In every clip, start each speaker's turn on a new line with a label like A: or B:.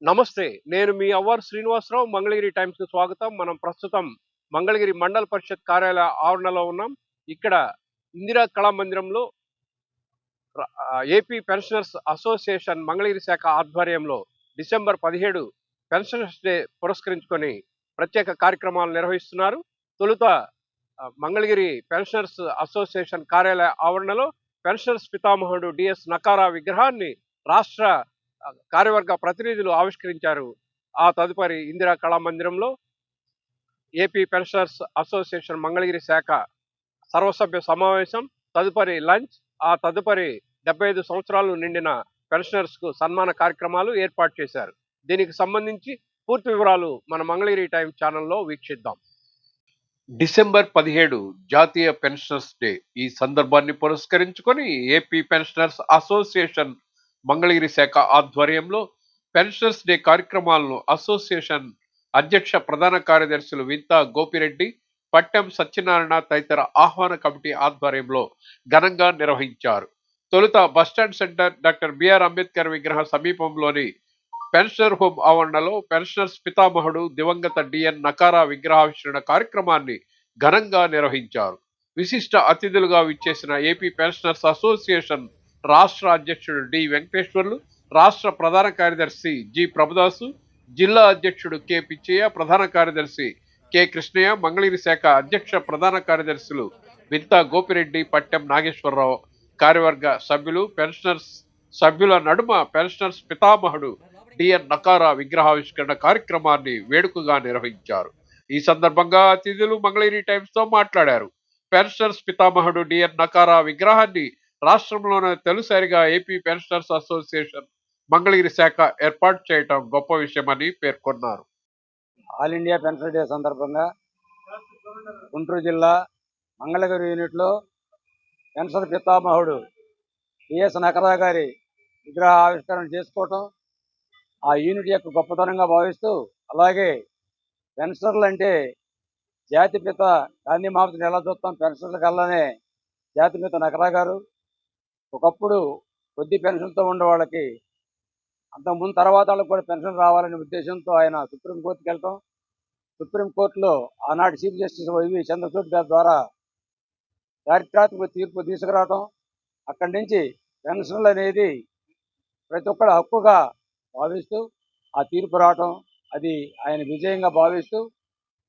A: నమస్తే. నేను మీ అవ్వారు శ్రీనివాసరావు. మంగళగిరి టైమ్స్‌కి స్వాగతం. మనం ప్రస్తుతం మంగళగిరి మండల పరిషత్ కార్యాలయ ఆవరణలో ఉన్నాం. ఇక్కడ ఇందిరా కళామందిరంలో ఏపీ పెన్షనర్స్ అసోసియేషన్ మంగళగిరి శాఖ ఆధ్వర్యంలో డిసెంబర్ 17 పెన్షనర్స్ డే పురస్కరించుకొని ప్రత్యేక కార్యక్రమాలు నిర్వహిస్తున్నారు. తొలుత మంగళగిరి పెన్షనర్స్ అసోసియేషన్ కార్యాలయ ఆవరణలో పెన్షనర్స్ పితామహుడు డిఎస్ నకారా విగ్రహాన్ని రాష్ట్ర కార్యవర్గ ప్రతినిధులు ఆవిష్కరించారు. ఆ తదుపరి ఇందిరా కళామందిరంలో ఏపీ పెన్షనర్స్ అసోసియేషన్ మంగళగిరి శాఖ సర్వసభ్య సమావేశం, తదుపరి లంచ్, ఆ తదుపరి 75 సంవత్సరాలు నిండిన పెన్షనర్స్ కు సన్మాన కార్యక్రమాలు ఏర్పాటు చేశారు. దీనికి సంబంధించి పూర్తి వివరాలు మన మంగళగిరి టైమ్స్ ఛానల్లో వీక్షిద్దాం. డిసెంబర్ 17 జాతీయ పెన్షనర్స్ డే. ఈ సందర్భాన్ని పురస్కరించుకొని ఏపీ పెన్షనర్స్ అసోసియేషన్ మంగళగిరి శాఖ ఆధ్వర్యంలో పెన్షనర్స్ డే కార్యక్రమాలను అసోసియేషన్ అధ్యక్ష ప్రధాన కార్యదర్శులు వింతా గోపిరెడ్డి, పట్టెం సత్యనారాయణ తదితర ఆహ్వాన కమిటీ ఆధ్వర్యంలో ఘనంగా నిర్వహించారు. తొలుత bus stand center doctor BR Ambedkar విగ్రహ సమీపంలోని పెన్షనర్ హోం ఆవరణలో పెన్షనర్స్ పితామహుడు దివంగత డిఎన్ నకారా విగ్రహావిష్కరణ కార్యక్రమాన్ని ఘనంగా నిర్వహించారు. విశిష్ట అతిథులుగా విచ్చేసిన ఏపీ పెన్షనర్స్ అసోసియేషన్ రాష్ట్ర అధ్యక్షుడు డి వెంకటేశ్వర్లు, రాష్ట్ర ప్రధాన కార్యదర్శి జి ప్రభుదాసు, జిల్లా అధ్యక్షుడు కె పిచ్చయ్య, ప్రధాన కార్యదర్శి కె కృష్ణయ్య, మంగళగిరి శాఖ అధ్యక్ష ప్రధాన కార్యదర్శులు వింతా గోపిరెడ్డి, పట్టెం నాగేశ్వరరావు, కార్యవర్గ సభ్యులు, పెన్షనర్స్ సభ్యుల నడుమ పెన్షనర్స్ పితామహుడు డిఎన్ నకారా విగ్రహావిష్కరణ కార్యక్రమాన్ని వేడుకగా నిర్వహించారు. ఈ సందర్భంగా అతిథులు మంగళగిరి టైమ్స్ తో మాట్లాడారు. పెన్షనర్స్ పితామహుడు డిఎన్ నకారా విగ్రహాన్ని రాష్ట్రంలోనే తొలిసారిగా ఏపీ పెన్షనర్స్ అసోసియేషన్ మంగళగిరి శాఖ ఏర్పాటు చేయడం గొప్ప విషయమని పేర్కొన్నారు.
B: ఆల్ ఇండియా పెన్షనర్ డే సందర్భంగా గుంటూరు జిల్లా మంగళగిరి యూనిట్లో పెన్షన్ పితామహుడు డిఎస్ నకరా గారి విగ్రహ ఆవిష్కరణ చేసుకోవటం ఆ యూనిట్ యొక్క గొప్పతనంగా భావిస్తూ, అలాగే పెన్షనర్లు అంటే జాతిపిత గాంధీ మహాత్ముని ఎలా చూస్తాం, పెన్షనర్ల కల్లానే జాతిపిత నకరా గారు ఒకప్పుడు కొద్ది పెన్షన్తో ఉండే వాళ్ళకి అంతకుముందు తర్వాత వాళ్ళకి కూడా పెన్షన్ రావాలనే ఉద్దేశంతో ఆయన సుప్రీంకోర్టుకి వెళ్తాం. సుప్రీంకోర్టులో ఆనాటి చీఫ్ జస్టిస్ వైవి చంద్రచూడ్ గారి ద్వారా చారిత్రాత్మక తీర్పు తీసుకురావటం, అక్కడి నుంచి పెన్షన్లు అనేది ప్రతి ఒక్కరి హక్కుగా భావిస్తూ ఆ తీర్పు రావటం, అది ఆయన విజయంగా భావిస్తూ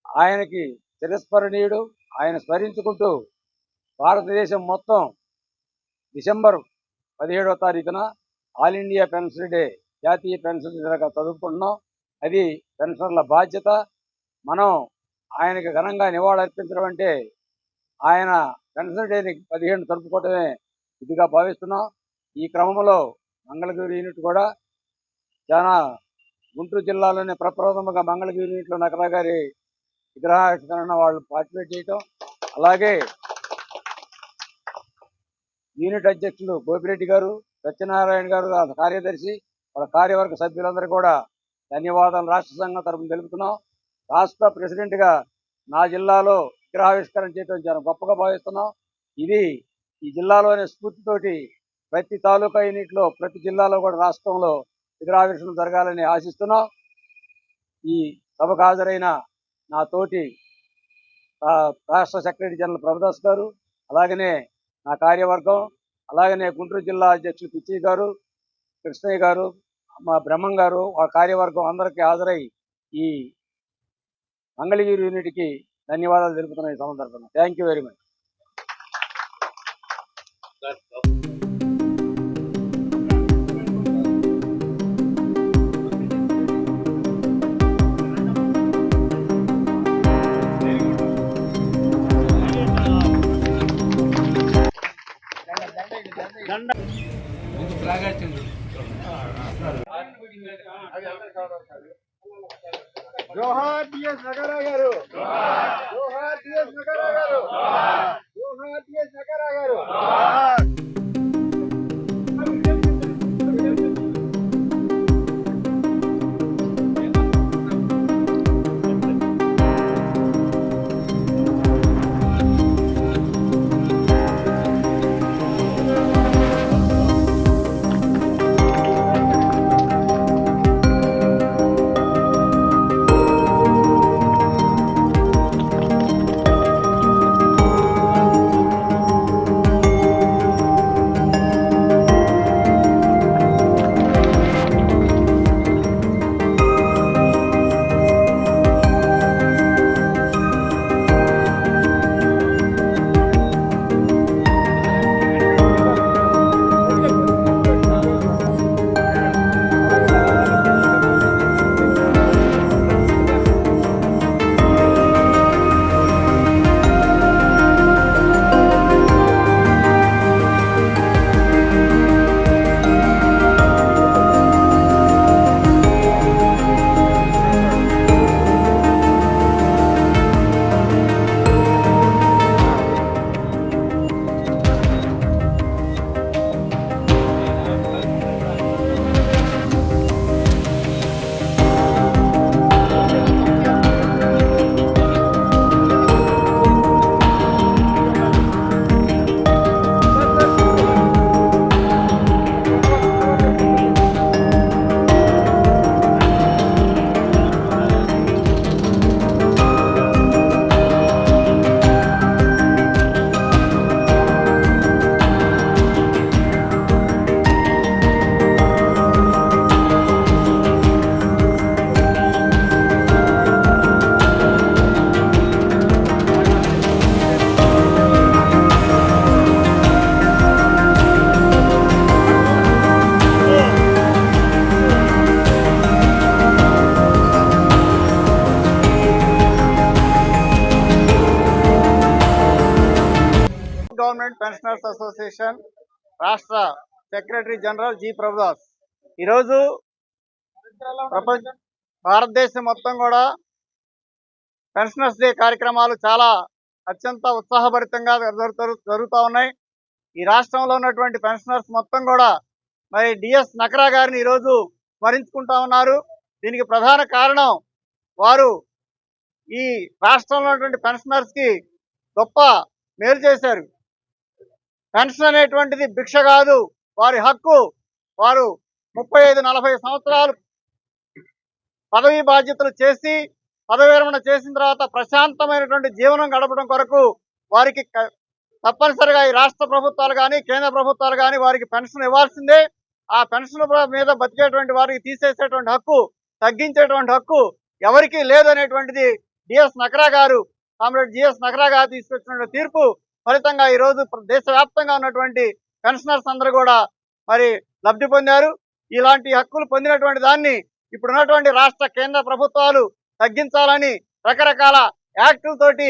B: ఆయనకి చిరస్మరణీయుడు. ఆయన స్మరించుకుంటూ భారతదేశం మొత్తం డిసెంబర్ 17వ తారీఖున ఆల్ ఇండియా పెన్షన్ డే, జాతీయ పెన్షన్ డేగా చదువుకుంటున్నాం. అది పెన్షనర్ల బాధ్యత. మనం ఆయనకి ఘనంగా నివాళులర్పించడం అంటే ఆయన పెన్షన్ డేని 15 జరుపుకోవటమే ఇదిగా భావిస్తున్నాం. ఈ క్రమంలో మంగళగిరి యూనిట్ కూడా చాలా గుంటూరు జిల్లాలోనే ప్రప్రథమంగా మంగళగిరి యూనిట్లో నకరా గారి విగ్రహావిష్కరణ వాళ్ళు పార్టిసిపేట్ చేయటం, అలాగే యూనిట్ అధ్యక్షులు గోపిరెడ్డి గారు, సత్యనారాయణ గారు, కార్యదర్శి, వాళ్ళ కార్యవర్గ సభ్యులందరూ కూడా ధన్యవాదాలు రాష్ట్ర సంఘం తరఫున తెలుపుతున్నాం. రాష్ట్ర ప్రెసిడెంట్గా నా జిల్లాలో విగ్రహావిష్కరణ చేయడం చాలా గొప్పగా భావిస్తున్నాం. ఇది ఈ జిల్లాలోనే స్ఫూర్తితోటి ప్రతి తాలూకా యూనిట్లో, ప్రతి జిల్లాలో కూడా రాష్ట్రంలో విగ్రహావిష్కరణ జరగాలని ఆశిస్తున్నాం. ఈ సభకు హాజరైన నా తోటి రాష్ట్ర సెక్రటరీ జనరల్ ప్రభుదాస్ గారు, అలాగనే నా కార్యవర్గం, అలాగనే గుంటూరు జిల్లా అధ్యక్షులు పిచ్చయ్య గారు, కృష్ణయ్య గారు, మా బ్రహ్మం గారు, ఆ కార్యవర్గం అందరికీ హాజరై ఈ మంగళగిరి యూనిట్కి ధన్యవాదాలు తెలుపుతున్నాయి. ఈ సందర్భంగా థ్యాంక్ యూ వెరీ మచ్. జోహార్ డిఎస్ నకారా గారు, జోహార్ డిఎస్ నకారా గారు, జోహార్ డిఎస్ నకారా గారు.
C: అసోసియేషన్ రాష్ట్ర సెక్రటరీ జనరల్ జి ప్రభుదాస్. ఈరోజు ప్రపంచ భారతదేశం మొత్తం కూడా పెన్షనర్స్ డే కార్యక్రమాలు చాలా అత్యంత ఉత్సాహభరితంగా జరుగుతూ ఉన్నాయి. ఈ రాష్ట్రంలో ఉన్నటువంటి పెన్షనర్స్ మొత్తం కూడా మరి డిఎస్ నక్రా గారిని ఈరోజు స్మరించుకుంటా ఉన్నారు. దీనికి ప్రధాన కారణం వారు ఈ రాష్ట్రంలో ఉన్నటువంటి పెన్షనర్స్ కి గొప్ప మేలు చేశారు. పెన్షన్ అనేటువంటిది భిక్ష కాదు, వారి హక్కు. వారు 35-40 సంవత్సరాలు పదవీ బాధ్యతలు చేసి పదవి విరమణ చేసిన తర్వాత ప్రశాంతమైనటువంటి జీవనం గడపడం కొరకు వారికి తప్పనిసరిగా ఈ రాష్ట్ర ప్రభుత్వాలు కానీ కేంద్ర ప్రభుత్వాలు కానీ వారికి పెన్షన్ ఇవ్వాల్సిందే. ఆ పెన్షన్ మీద బతికేటువంటి వారికి తీసేసేటువంటి హక్కు, తగ్గించేటువంటి హక్కు ఎవరికీ లేదనేటువంటిది డిఎస్ నక్రా గారు, కామ్రేడ్ జిఎస్ నక్రా గారు తీసుకొచ్చినటువంటి తీర్పు ఫలితంగా ఈ రోజు దేశవ్యాప్తంగా ఉన్నటువంటి పెన్షనర్స్ అందరూ కూడా మరి లబ్ధి పొందారు. ఇలాంటి హక్కులు పొందినటువంటి దాన్ని ఇప్పుడున్నటువంటి రాష్ట్ర కేంద్ర ప్రభుత్వాలు తగ్గించాలని రకరకాల యాక్టులతోటి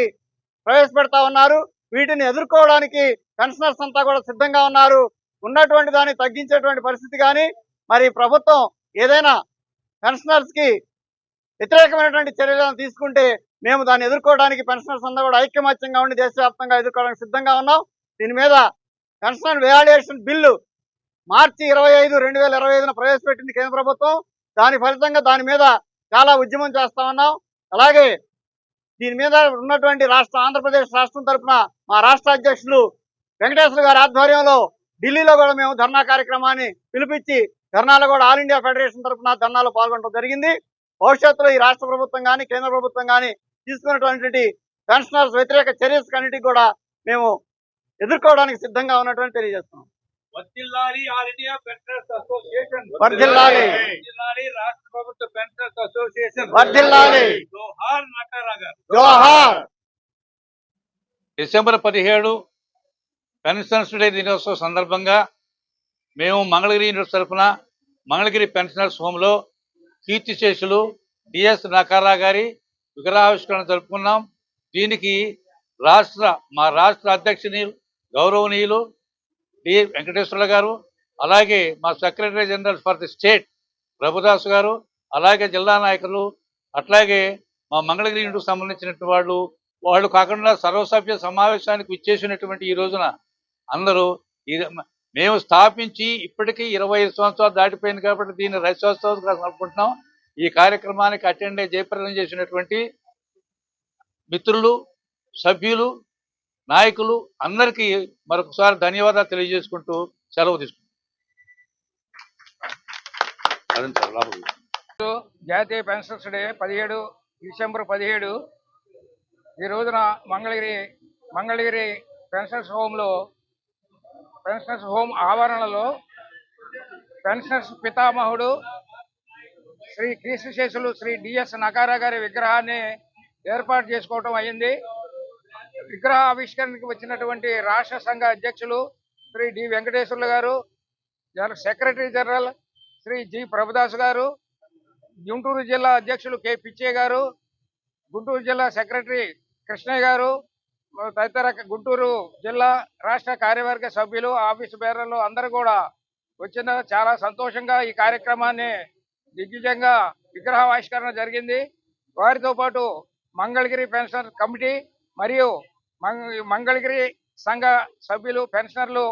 C: ప్రవేశపెడతా ఉన్నారు. వీటిని ఎదుర్కోవడానికి పెన్షనర్స్ అంతా కూడా సిద్ధంగా ఉన్నారు. ఉన్నటువంటి దాన్ని తగ్గించేటువంటి పరిస్థితి కానీ మరి ప్రభుత్వం ఏదైనా పెన్షనర్స్ కి వ్యతిరేకమైనటువంటి చర్యలను తీసుకుంటే మేము దాన్ని ఎదుర్కోవడానికి పెన్షనర్స్ అంతా కూడా ఐక్యమత్యంగా ఉండి దేశవ్యాప్తంగా ఎదుర్కోవడానికి సిద్ధంగా ఉన్నాం. దీని మీద పెన్షన్ వాల్యుయేషన్ బిల్లు మార్చి 25, 2025 ప్రవేశపెట్టింది కేంద్ర ప్రభుత్వం. దాని ఫలితంగా దాని మీద చాలా ఉద్యమం చేస్తా ఉన్నాం. అలాగే దీని మీద ఉన్నటువంటి ఆంధ్రప్రదేశ్ రాష్ట్రం తరఫున మా రాష్ట్ర అధ్యక్షులు వెంకటేశ్వర గారి ఆధ్వర్యంలో ఢిల్లీలో కూడా మేము ధర్నా కార్యక్రమాన్ని పిలిపించి ధర్నాలో కూడా ఆల్ ఇండియా ఫెడరేషన్ తరఫున ధర్నాలో పాల్గొనడం జరిగింది. భవిష్యత్తులో ఈ రాష్ట్ర ప్రభుత్వం కానీ కేంద్ర ప్రభుత్వం కానీ తీసుకున్నటువంటి పెన్షనర్స్ వ్యతిరేక చర్యలన్నిటికీ కూడా మేము ఎదుర్కోవడానికి సిద్ధంగా ఉన్నటువంటి తెలియజేస్తున్నాం.
D: వర్ధిల్లాలి ఆల్ ఇండియా పెన్షనర్స్ అసోసియేషన్,
C: వర్ధిల్లాలి
D: రాష్ట్ర ప్రభుత్వ పెన్షనర్స్ అసోసియేషన్,
C: వర్ధిల్లాలి.
D: జోహార్ నక్రా గారు,
C: జోహార్.
E: డిసెంబర్ 17 పెన్షనర్స్ డే దినోత్సవం సందర్భంగా మేము మంగళగిరి యూనివర్సిటీ తరఫున మంగళగిరి పెన్షనర్స్ హోంలో కీర్తిశేషులు డిఎస్ నక్రా గారి విగ్రహావిష్కరణ జరుపుకున్నాం. దీనికి మా రాష్ట్ర అధ్యక్షుని గౌరవనీయులు డి వెంకటేశ్వర గారు, అలాగే మా secretary general for the state Prabhudas గారు, అలాగే జిల్లా నాయకులు, అట్లాగే మా మంగళగిరి యూనిట్కి సంబంధించినటువంటి వాళ్ళు కాకుండా సర్వసభ్య సమావేశానికి విచ్చేసినటువంటి ఈ రోజున అందరూ మేము స్థాపించి ఇప్పటికీ 25 సంవత్సరాలు దాటిపోయింది కాబట్టి దీన్ని రజతోత్సవం జరుపుకుంటున్నాం. ఈ కార్యక్రమానికి అటెండ్ అయ్యి జయప్రదం చేసినటువంటి మిత్రులు, సభ్యులు, నాయకులు అందరికీ మరొకసారి ధన్యవాదాలు తెలియజేసుకుంటూ సెలవు తీసుకుంటాం.
F: జాతీయ పెన్షనర్స్ డే డిసెంబర్ 17 ఈ రోజున మంగళగిరి పెన్షనర్స్ హోమ్ ఆవరణలో పెన్షనర్స్ పితామహుడు శ్రీ కీర్తిశేషులు శ్రీ డిఎస్ నక్రా గారి విగ్రహాన్ని ఏర్పాటు చేసుకోవటం అయింది. విగ్రహ ఆవిష్కరణకి వచ్చినటువంటి రాష్ట్ర సంఘ అధ్యక్షులు శ్రీ డి వెంకటేశ్వర్లు గారు, secretary general Shri G Prabhudas గారు, గుంటూరు జిల్లా అధ్యక్షులు కె పిచ్చయ్య గారు, గుంటూరు జిల్లా సెక్రటరీ కృష్ణయ్య గారు, తదితర గుంటూరు జిల్లా రాష్ట్ర కార్యవర్గ సభ్యులు, ఆఫీసు బేరర్లు అందరూ కూడా వచ్చిన చాలా సంతోషంగా ఈ కార్యక్రమాన్ని దిగ్విజయంగా విగ్రహావిష్కరణ జరిగింది. వారితో పాటు మంగళగిరి పెన్షనర్ కమిటీ మరియు మంగళగిరి సంఘ సభ్యులు, పెన్షనర్లు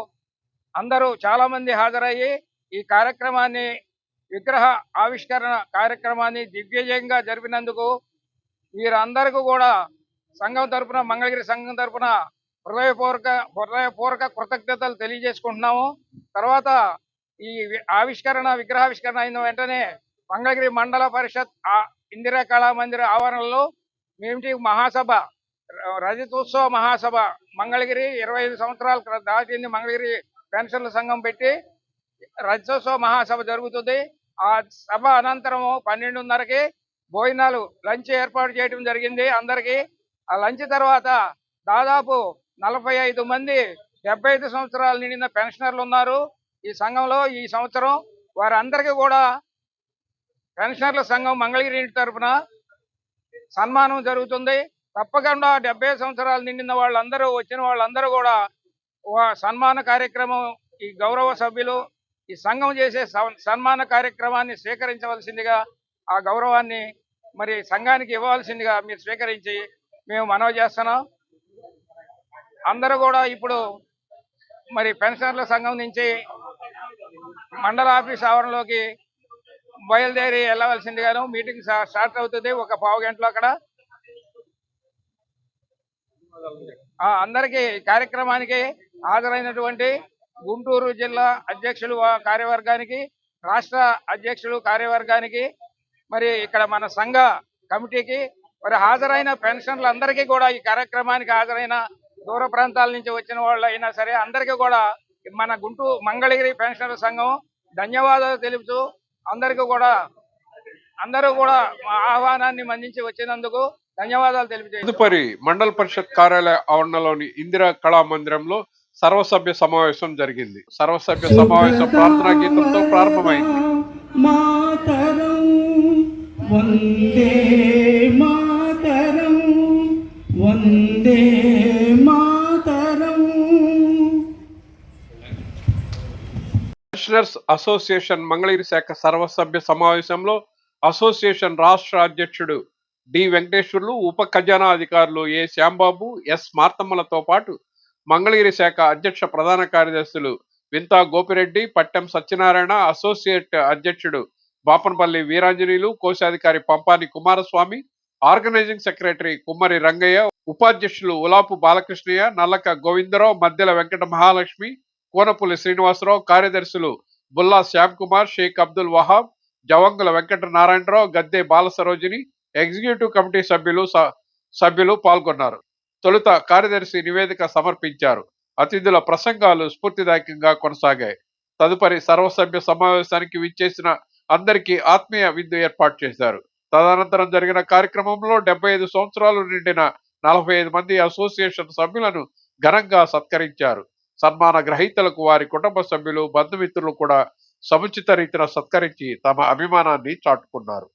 F: అందరూ చాలా మంది హాజరయ్యి ఈ కార్యక్రమాన్ని విగ్రహ ఆవిష్కరణ కార్యక్రమాన్ని దిగ్విజయంగా జరిపినందుకు వీరందరికీ కూడా సంఘం తరఫున, మంగళగిరి సంఘం తరఫున హృదయపూర్వక కృతజ్ఞతలు తెలియజేసుకుంటున్నాము. తర్వాత ఈ విగ్రహావిష్కరణ అయిన వెంటనే మంగళగిరి మండల పరిషత్ ఇందిరా కళామందిర ఆవరణలో మేమిటి మహాసభ, రజతోత్సవ మహాసభ మంగళగిరి 25 సంవత్సరాలు దాటింది. మంగళగిరి పెన్షన్ల సంఘం పెట్టి రజతోత్సవ మహాసభ జరుగుతుంది. ఆ సభ అనంతరము 12:30కి భోజనాలు లంచ్ ఏర్పాటు చేయడం జరిగింది అందరికీ. ఆ లంచ్ తర్వాత దాదాపు 45 మంది 75 సంవత్సరాలు నిండిన పెన్షనర్లు ఉన్నారు ఈ సంఘంలో. ఈ సంవత్సరం వారందరికీ కూడా పెన్షనర్ల సంఘం మంగళగిరి తరఫున సన్మానం జరుగుతుంది. తప్పకుండా 70 సంవత్సరాలు నిండిన వాళ్ళందరూ వచ్చిన వాళ్ళందరూ కూడా సన్మాన కార్యక్రమం ఈ గౌరవ సభ్యులు ఈ సంఘం చేసే సన్మాన కార్యక్రమాన్ని స్వీకరించవలసిందిగా, ఆ గౌరవాన్ని మరి సంఘానికి ఇవ్వవలసిందిగా మీరు స్వీకరించి మేము మనవి చేస్తున్నాం. అందరూ కూడా ఇప్పుడు మరి పెన్షనర్ల సంఘం నుంచి మండల ఆఫీస్ ఆవరణలోకి బయలుదేరి వెళ్ళవలసిందిగాను మీటింగ్ స్టార్ట్ అవుతుంది ఒక పావు గంటలో అక్కడ. అందరికీ కార్యక్రమానికి హాజరైనటువంటి గుంటూరు జిల్లా అధ్యక్షులు కార్యవర్గానికి, రాష్ట్ర అధ్యక్షులు కార్యవర్గానికి, మరి ఇక్కడ మన సంఘ కమిటీకి, మరి హాజరైన పెన్షన్లందరికీ కూడా, ఈ కార్యక్రమానికి హాజరైన దూర ప్రాంతాల నుంచి వచ్చిన వాళ్ళు అయినా సరే అందరికీ కూడా మన మంగళగిరి పెన్షనర్ సంఘం ధన్యవాదాలు తెలుపుతూ అందరూ కూడా ఆహ్వానాన్ని మన్నించి వచ్చినందుకు ధన్యవాదాలు తెలియజేస్తాను.
A: తదుపరి మండల పరిషత్ కార్యాలయ ఆవరణలోని ఇందిరా కళా మందిరంలో సర్వసభ్య సమావేశం జరిగింది. సర్వసభ్య సమావేశం ప్రార్థనా గీతంతో ప్రారంభమైంది.
G: మాతరం వందే మాతరం వందే మాతరం.
A: పెన్షనర్స్ అసోసియేషన్ మంగళగిరి శాఖ సర్వసభ్య సమావేశంలో అసోసియేషన్ రాష్ట్ర అధ్యక్షుడు డి వెంకటేశ్వర్లు, ఉప ఖజానా అధికారులు ఏ శ్యాంబాబు, ఎస్ మార్తమ్మలతో పాటు మంగళగిరి శాఖ అధ్యక్ష ప్రధాన కార్యదర్శులు వింతా గోపిరెడ్డి, పట్టెం సత్యనారాయణ, అసోసియేట్ అధ్యక్షుడు బాపనపల్లి వీరాంజనేయులు, కోశాధికారి పంపాని కుమారస్వామి, ఆర్గనైజింగ్ సెక్రటరీ కుమ్మరి రంగయ్య, ఉపాధ్యక్షులు ఉలాపు బాలకృష్ణయ్య, నల్లక గోవిందరావు, మద్దెల వెంకట మహాలక్ష్మి, కోనపుల్లి శ్రీనివాసరావు, కార్యదర్శులు బుల్లా శ్యామ్ కుమార్, షేక్ అబ్దుల్ వహాబ్, జవంగుల వెంకట నారాయణరావు, గద్దె బాలసరోజిని, ఎగ్జిక్యూటివ్ కమిటీ సభ్యులు పాల్గొన్నారు. తొలుత కార్యదర్శి నివేదిక సమర్పించారు. అతిథుల ప్రసంగాలు స్ఫూర్తిదాయకంగా కొనసాగాయి. తదుపరి సర్వసభ్య సమావేశానికి విచ్చేసిన అందరికీ ఆత్మీయ విందు ఏర్పాటు చేశారు. తదనంతరం జరిగిన కార్యక్రమంలో 75 సంవత్సరాలు నిండిన 45 మంది అసోసియేషన్ సభ్యులను ఘనంగా సత్కరించారు. సన్మాన గ్రహీతలకు వారి కుటుంబ సభ్యులు, బంధుమిత్రులు కూడా సముచిత రీతిన సత్కరించి తమ అభిమానాన్ని చాటుకున్నారు.